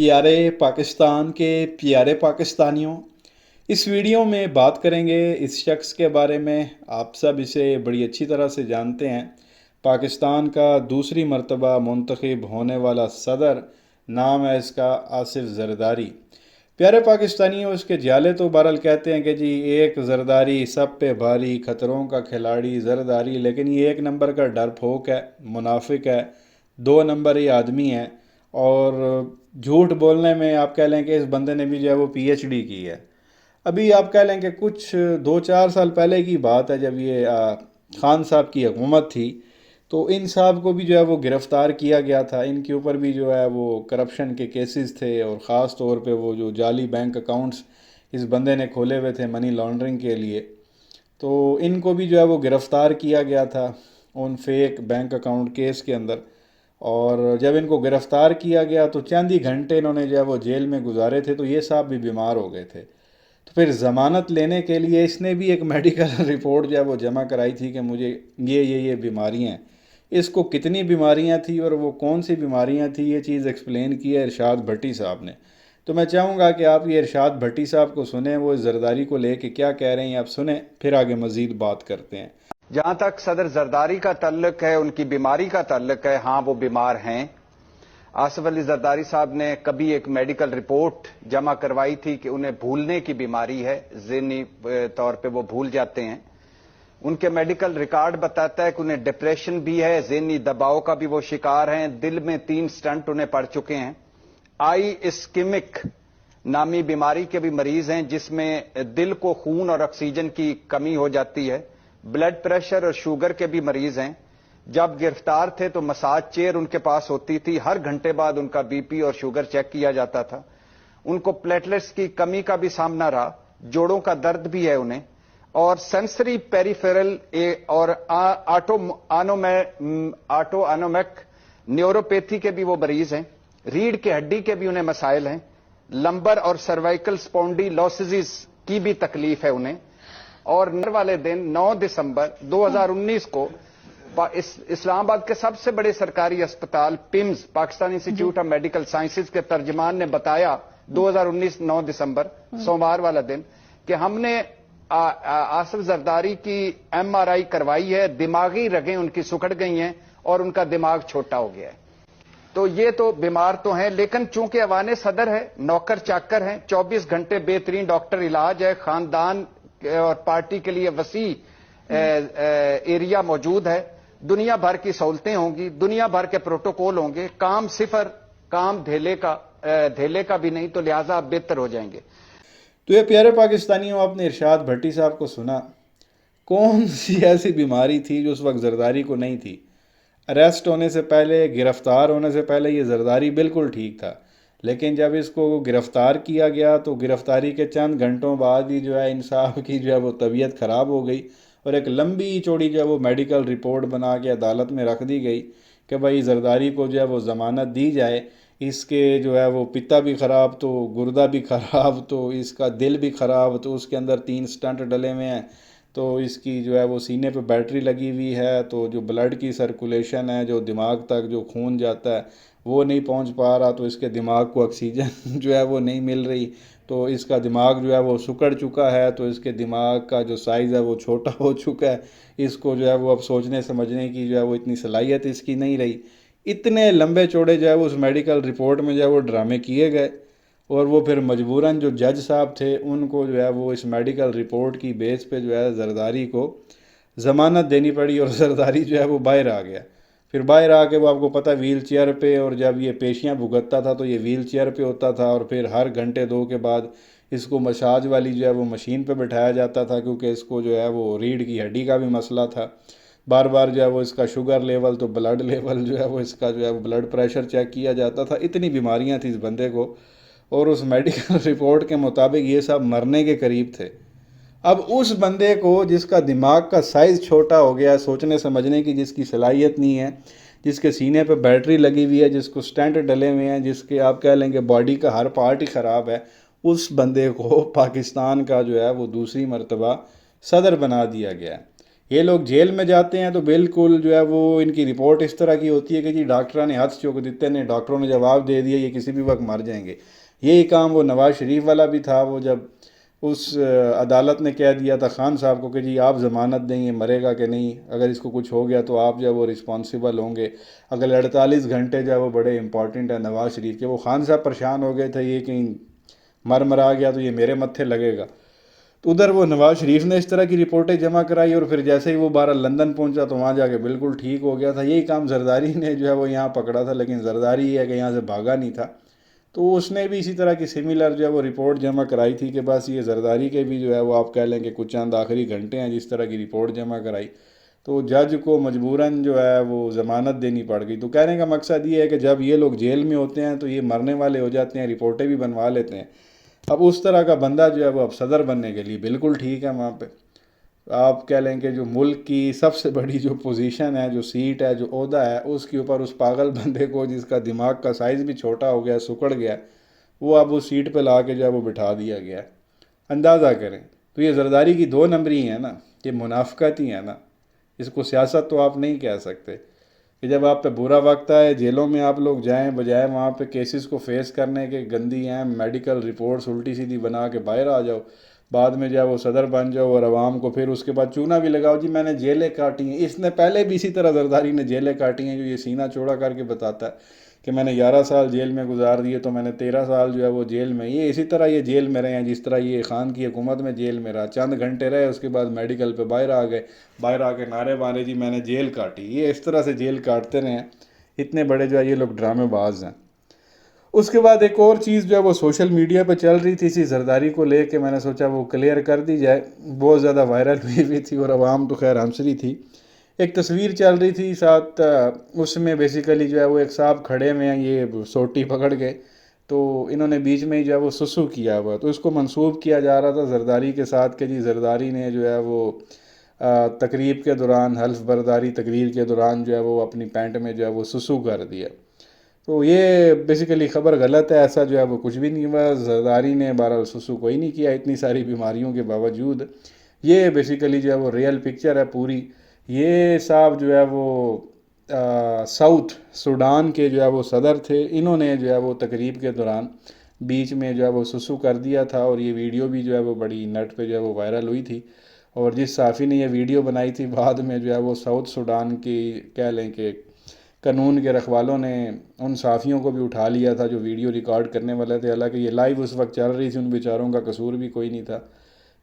प्यारे पाकिस्तान के प्यारे पाकिस्तानियों, इस वीडियो में बात करेंगे इस शख्स के बारे में। आप सब इसे बड़ी अच्छी तरह से जानते हैं। पाकिस्तान का दूसरी मर्तबा मुंतखब होने वाला सदर, नाम है इसका आसिफ जरदारी। प्यारे पाकिस्तानियों, इसके जाले तो बहरहाल कहते हैं कि जी एक जरदारी सब पे भारी, खतरों का खिलाड़ी जरदारी, लेकिन ये एक नंबर का डरपोक है, मुनाफिक है, दो नंबर ये आदमी है। और झूठ बोलने में आप कह लें कि इस बंदे ने भी जो है वो पीएचडी की है। अभी आप कह लें कि कुछ 2-4 साल पहले की बात है, जब ये खान साहब की हुकूमत थी, तो इन साहब को भी जो है वो गिरफ़्तार किया गया था। इनके ऊपर भी जो है वो करप्शन के केसेस थे, और ख़ास तौर पे वो जो जाली बैंक अकाउंट्स इस बंदे ने खोले हुए थे मनी लॉन्ड्रिंग के लिए, तो इनको भी जो है वो गिरफ़्तार किया गया था उन फेक बैंक अकाउंट केस के अंदर। और जब इनको गिरफ़्तार किया गया तो चंद ही घंटे इन्होंने जो है वो जेल में गुजारे थे, तो ये साहब भी बीमार हो गए थे। तो फिर ज़मानत लेने के लिए इसने भी एक मेडिकल रिपोर्ट जो है वो जमा कराई थी कि मुझे ये बीमारियां हैं। इसको कितनी बीमारियां थी और वो कौन सी बीमारियां थी, ये चीज़ एक्सप्लेन की है इरशाद भट्टी साहब ने। तो मैं चाहूँगा कि आप ये इरशाद भट्टी साहब को सुने, वो जरदारी को लेके क्या कह रहे हैं आप सुने, फिर आगे मज़ीद बात करते हैं। जहां तक सदर जरदारी का ताल्लुक है, उनकी बीमारी का ताल्लुक है, हाँ वो बीमार हैं। आसिफ अली जरदारी साहब ने कभी एक मेडिकल रिपोर्ट जमा करवाई थी कि उन्हें भूलने की बीमारी है, ज़हनी तौर पे वो भूल जाते हैं। उनके मेडिकल रिकॉर्ड बताता है कि उन्हें डिप्रेशन भी है, ज़हनी दबाव का भी वो शिकार हैं, दिल में 3 स्टंट उन्हें पड़ चुके हैं। आई इस्किमिक नामी बीमारी के भी मरीज हैं, जिसमें दिल को खून और ऑक्सीजन की कमी हो जाती है। ब्लड प्रेशर और शुगर के भी मरीज हैं। जब गिरफ्तार थे तो मसाज चेयर उनके पास होती थी, हर घंटे बाद उनका बीपी और शुगर चेक किया जाता था। उनको प्लेटलेट्स की कमी का भी सामना रहा, जोड़ों का दर्द भी है उन्हें, और सेंसरी पेरिफेरल और आटो एनोमिक न्यूरोपैथी के भी वो मरीज हैं। रीढ़ की हड्डी के भी उन्हें मसाइल हैं। लंबर और सर्वाइकल स्पॉन्डिलोसिस की भी तकलीफ है उन्हें। और नर वाले दिन 9 दिसंबर 2019 को इस्लामाबाद के सबसे बड़े सरकारी अस्पताल PIMS, Pakistan institute of medical sciences के तर्जमान ने बताया 2019 9 दिसंबर सोमवार वाला दिन कि हमने आसिफ जरदारी की एमआरआई करवाई है, दिमागी रगें उनकी सुकड़ गई हैं और उनका दिमाग छोटा हो गया है। तो ये तो बीमार तो हैं, लेकिन चूंकि अवाने सदर है, नौकर चाकर हैं, 24 घंटे बेहतरीन डॉक्टर इलाज है, खानदान और पार्टी के लिए वसी एरिया मौजूद है, दुनिया भर की सहूलतें होंगी, दुनिया भर के प्रोटोकॉल होंगे, काम सिफर, काम धेले का भी नहीं, तो लिहाजा आप बेहतर हो जाएंगे। तो ये प्यारे पाकिस्तानियों, आपने इरशाद भट्टी साहब को सुना। कौन सी ऐसी बीमारी थी जो उस वक्त जरदारी को नहीं थी? अरेस्ट होने से पहले, गिरफ्तार होने से पहले ये जरदारी बिल्कुल ठीक था, लेकिन जब इसको गिरफ़्तार किया गया तो गिरफ़्तारी के चंद घंटों बाद ही जो है इन साहब की जो है वो तबीयत ख़राब हो गई, और एक लंबी चौड़ी जो है वो मेडिकल रिपोर्ट बना के अदालत में रख दी गई कि भाई जरदारी को जो है वो ज़मानत दी जाए। इसके जो है वो पित्ता भी ख़राब, तो गुर्दा भी ख़राब, तो इसका दिल भी ख़राब, तो उसके अंदर 3 स्टंट डले हुए हैं, तो इसकी जो है वो सीने पे बैटरी लगी हुई है, तो जो ब्लड की सर्कुलेशन है, जो दिमाग तक जो खून जाता है वो नहीं पहुंच पा रहा, तो इसके दिमाग को ऑक्सीजन जो है वो नहीं मिल रही, तो इसका दिमाग जो है वो सिकुड़ चुका है, तो इसके दिमाग का जो साइज़ है वो छोटा हो चुका है। इसको जो है वो अब सोचने समझने की जो है वो इतनी सलाहियत इसकी नहीं रही। इतने लंबे चौड़े जो है वो उस मेडिकल रिपोर्ट में जो है वो ड्रामे किए गए, और वो फिर मजबूरन जो जज साहब थे उनको जो है वो इस मेडिकल रिपोर्ट की बेस पे जो है जरदारी को ज़मानत देनी पड़ी, और जरदारी जो है वो बाहर आ गया। फिर बाहर आके वो आपको पता व्हील चेयर पे, और जब ये पेशियां भुगतता था तो ये व्हील चेयर पे होता था, और फिर हर घंटे 2 के बाद इसको मसाज वाली जो है वो मशीन पे बिठाया जाता था, क्योंकि इसको जो है वो रीढ़ की हड्डी का भी मसला था। बार बार जो है वो इसका शुगर लेवल, तो ब्लड लेवल जो है वो इसका जो है वो ब्लड प्रेशर चेक किया जाता था। इतनी बीमारियां थी इस बंदे को, और उस मेडिकल रिपोर्ट के मुताबिक ये सब मरने के करीब थे। अब उस बंदे को जिसका दिमाग का साइज़ छोटा हो गया, सोचने समझने की जिसकी सलाहियत नहीं है, जिसके सीने पे बैटरी लगी हुई है, जिसको स्टेंट डले हुए हैं, जिसके आप कह लेंगे बॉडी का हर पार्ट ही ख़राब है, उस बंदे को पाकिस्तान का जो है वो दूसरी मर्तबा सदर बना दिया गया है। یہ لوگ جیل میں جاتے ہیں تو بالکل جو ہے وہ ان کی رپورٹ اس طرح کی ہوتی ہے کہ جی ڈاکٹروں نے ہاتھ چوک دیتے ہیں، ڈاکٹروں نے جواب دے دیا یہ کسی بھی وقت مر جائیں گے۔ یہی کام وہ نواز شریف والا بھی تھا، وہ جب اس عدالت نے کہہ دیا تھا خان صاحب کو کہ جی آپ ضمانت دیں یہ مرے گا کہ نہیں، اگر اس کو کچھ ہو گیا تو آپ جو ہے وہ رسپانسیبل ہوں گے۔ اگر 48 گھنٹے جو ہے وہ بڑے امپورٹنٹ ہیں نواز شریف کے، وہ خان صاحب پریشان ہو گئے تھے یہ کہیں مرا گیا تو یہ میرے متھے لگے گا۔ تو ادھر وہ نواز شریف نے اس طرح کی رپورٹیں جمع کرائی، اور پھر جیسے ہی وہ بارہ لندن پہنچا تو وہاں جا کے بالکل ٹھیک ہو گیا تھا۔ یہی کام زرداری نے جو ہے وہ یہاں پکڑا تھا، لیکن زرداری یہ ہے کہ یہاں سے بھاگا نہیں تھا، تو اس نے بھی اسی طرح کی سملر جو ہے وہ رپورٹ جمع کرائی تھی کہ بس یہ زرداری کے بھی جو ہے وہ آپ کہہ لیں کہ کچھ چند آخری گھنٹے ہیں جس طرح کی رپورٹ جمع کرائی، تو جج کو مجبوراً جو ہے وہ ضمانت دینی پڑ گئی۔ تو کہنے کا مقصد یہ ہے کہ جب یہ لوگ جیل میں ہوتے ہیں تو یہ مرنے والے ہو جاتے ہیں، رپورٹیں بھی بنوا لیتے ہیں۔ اب اس طرح کا بندہ جو ہے وہ اب صدر بننے کے لیے بالکل ٹھیک ہے وہاں پہ۔ آپ کہہ لیں کہ جو ملک کی سب سے بڑی جو پوزیشن ہے، جو سیٹ ہے، جو عہدہ ہے، اس کے اوپر اس پاگل بندے کو جس کا دماغ کا سائز بھی چھوٹا ہو گیا، سکڑ گیا، وہ اب اس سیٹ پہ لا کے جو ہے وہ بٹھا دیا گیا ہے۔ اندازہ کریں، تو یہ زرداری کی 2 نمبری ہیں نا، یہ منافقت ہی ہے نا، اس کو سیاست تو آپ نہیں کہہ سکتے کہ جب آپ پہ برا وقت آئے جیلوں میں آپ لوگ جائیں، بجائے وہاں پہ کیسز کو فیس کرنے کے گندی ہیں میڈیکل رپورٹس الٹی سیدھی بنا کے باہر آ جاؤ، بعد میں جو ہے وہ صدر بن جاؤ اور عوام کو پھر اس کے بعد چونا بھی لگاؤ جی میں نے جیلیں کاٹی ہیں۔ اس نے پہلے بھی اسی طرح زرداری نے جیلیں کاٹی ہیں، جو یہ سینہ چوڑا کر کے بتاتا ہے کہ میں نے 11 سال جیل میں گزار دیے تو میں نے 13 سال جو ہے وہ جیل میں، یہ اسی طرح یہ جیل میں رہے ہیں جس طرح یہ خان کی حکومت میں جیل میں رہا، چند گھنٹے رہے اس کے بعد میڈیکل پہ باہر آ گئے، باہر آ کے نعرے مارے جی میں نے جیل کاٹی۔ یہ اس طرح سے جیل کاٹتے رہے ہیں، اتنے بڑے جو ہے یہ لوگ ڈرامے باز ہیں۔ اس کے بعد ایک اور چیز جو ہے وہ سوشل میڈیا پہ چل رہی تھی اسی زرداری کو لے کے، میں نے سوچا وہ کلیئر کر دی جائے، بہت زیادہ وائرل ہوئی تھی اور عوام تو خیر ہنس رہی تھی۔ ایک تصویر چل رہی تھی ساتھ، اس میں بیسیکلی جو ہے وہ ایک صاحب کھڑے ہوئے ہیں یہ سوٹی پکڑ کے، تو انہوں نے بیچ میں ہی جو ہے وہ سسو کیا ہوا، تو اس کو منسوب کیا جا رہا تھا زرداری کے ساتھ کہ جی زرداری نے جو ہے وہ تقریب کے دوران، حلف برداری تقریر کے دوران جو ہے وہ اپنی پینٹ میں جو ہے وہ سسو کر دیا۔ تو یہ بیسیکلی خبر غلط ہے، ایسا جو ہے وہ کچھ بھی نہیں ہوا، زرداری نے بہرحال سسو کوئی نہیں کیا اتنی ساری بیماریوں کے باوجود۔ یہ بیسیکلی جو ہے وہ ریئل پکچر ہے پوری۔ یہ صاحب جو ہے وہ ساؤتھ سوڈان کے جو ہے وہ صدر تھے، انہوں نے جو ہے وہ تقریب کے دوران بیچ میں جو ہے وہ سسو کر دیا تھا، اور یہ ویڈیو بھی جو ہے وہ بڑی نیٹ پہ جو ہے وہ وائرل ہوئی تھی، اور جس صحافی نے یہ ویڈیو بنائی تھی بعد میں جو ہے وہ ساؤتھ سوڈان کی کہہ لیں کہ قانون کے رکھوالوں نے ان صحافیوں کو بھی اٹھا لیا تھا جو ویڈیو ریکارڈ کرنے والے تھے، حالانکہ یہ لائیو اس وقت چل رہی تھی، ان بیچاروں کا قصور بھی کوئی نہیں تھا،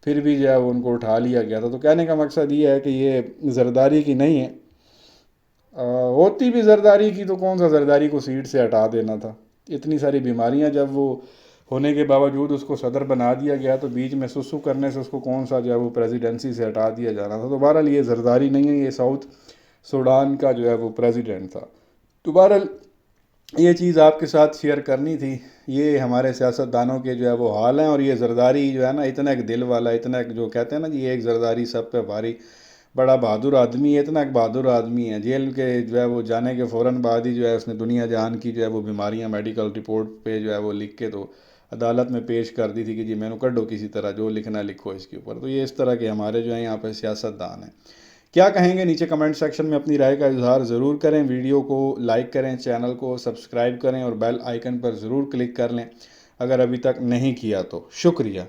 پھر بھی جو ہے وہ ان کو اٹھا لیا گیا تھا۔ تو کہنے کا مقصد یہ ہے کہ یہ زرداری کی نہیں ہے، ہوتی بھی زرداری کی تو کون سا زرداری کو سیٹ سے ہٹا دینا تھا، اتنی ساری بیماریاں جب وہ ہونے کے باوجود اس کو صدر بنا دیا گیا تو بیچ میں سسو کرنے سے اس کو کون سا جو ہے وہ پریزیڈنسی سے ہٹا دیا جانا تھا۔ تو بہرحال یہ زرداری نہیں ہے، یہ ساؤتھ سوڈان کا جو ہے وہ پریزیڈنٹ تھا۔ تو بہرحال یہ چیز آپ کے ساتھ شیئر کرنی تھی، یہ ہمارے سیاستدانوں کے جو ہے وہ حال ہیں، اور یہ زرداری جو ہے نا اتنا ایک دل والا، اتنا ایک جو کہتے ہیں نا جی ایک زرداری سب پہ بھاری، بڑا بہادر آدمی ہے، اتنا ایک بہادر آدمی ہے، جیل کے جو ہے وہ جانے کے فوراً بعد ہی جو ہے اس نے دنیا جہان کی جو ہے وہ بیماریاں میڈیکل رپورٹ پہ جو ہے وہ لکھ کے تو عدالت میں پیش کر دی تھی کہ جی میں نے کڈو کسی طرح جو لکھنا لکھو اس کے اوپر۔ تو یہ اس طرح کے ہمارے جو ہیں یہاں پہ سیاستدان ہیں۔ کیا کہیں گے نیچے کمنٹ سیکشن میں اپنی رائے کا اظہار ضرور کریں، ویڈیو کو لائک کریں، چینل کو سبسکرائب کریں اور بیل آئیکن پر ضرور کلک کر لیں اگر ابھی تک نہیں کیا تو۔ شکریہ۔